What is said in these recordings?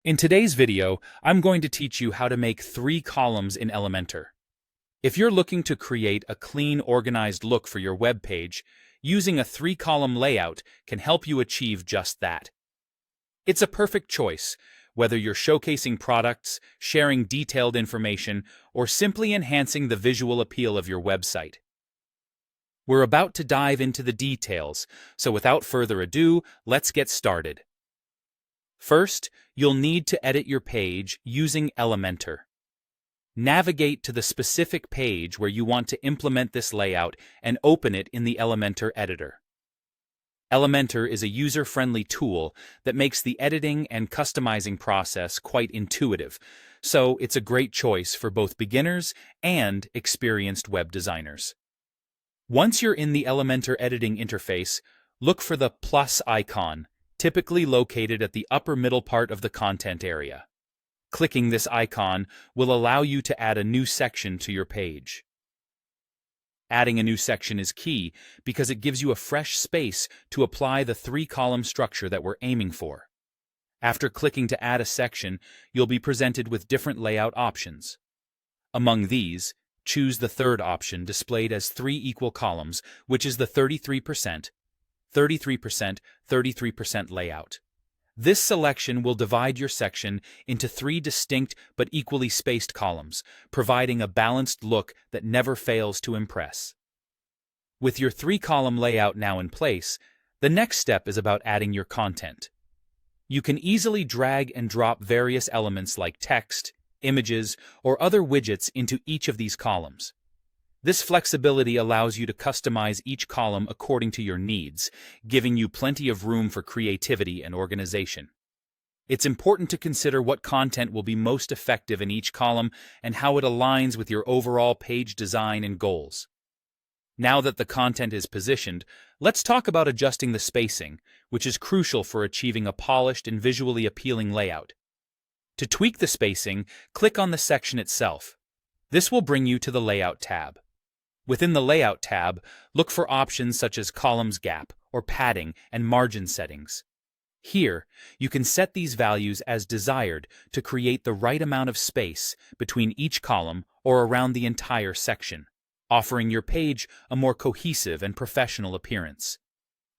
In today's video, I'm going to teach you how to make 3 columns in Elementor. If you're looking to create a clean, organized look for your web page, using a 3-column layout can help you achieve just that. It's a perfect choice, whether you're showcasing products, sharing detailed information, or simply enhancing the visual appeal of your website. We're about to dive into the details, so without further ado, let's get started. First, you'll need to edit your page using Elementor. Navigate to the specific page where you want to implement this layout and open it in the Elementor editor. Elementor is a user-friendly tool that makes the editing and customizing process quite intuitive, so it's a great choice for both beginners and experienced web designers. Once you're in the Elementor editing interface, look for the plus icon, typically located at the upper middle part of the content area. Clicking this icon will allow you to add a new section to your page. Adding a new section is key because it gives you a fresh space to apply the 3-column structure that we're aiming for. After clicking to add a section, you'll be presented with different layout options. Among these, choose the third option displayed as 3 equal columns, which is the 33%, 33% layout. This selection will divide your section into 3 distinct but equally spaced columns, providing a balanced look that never fails to impress. With your 3-column layout now in place, the next step is about adding your content. You can easily drag and drop various elements like text, images, or other widgets into each of these columns. This flexibility allows you to customize each column according to your needs, giving you plenty of room for creativity and organization. It's important to consider what content will be most effective in each column and how it aligns with your overall page design and goals. Now that the content is positioned, let's talk about adjusting the spacing, which is crucial for achieving a polished and visually appealing layout. To tweak the spacing, click on the section itself. This will bring you to the Layout tab. Within the Layout tab, look for options such as columns gap or padding and margin settings. Here, you can set these values as desired to create the right amount of space between each column or around the entire section, offering your page a more cohesive and professional appearance.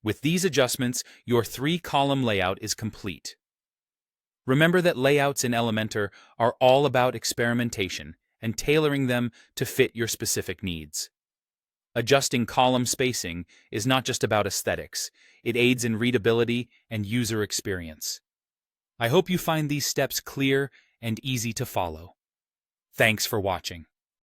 With these adjustments, your 3-column layout is complete. Remember that layouts in Elementor are all about experimentation and tailoring them to fit your specific needs. Adjusting column spacing is not just about aesthetics, it aids in readability and user experience. I hope you find these steps clear and easy to follow. Thanks for watching.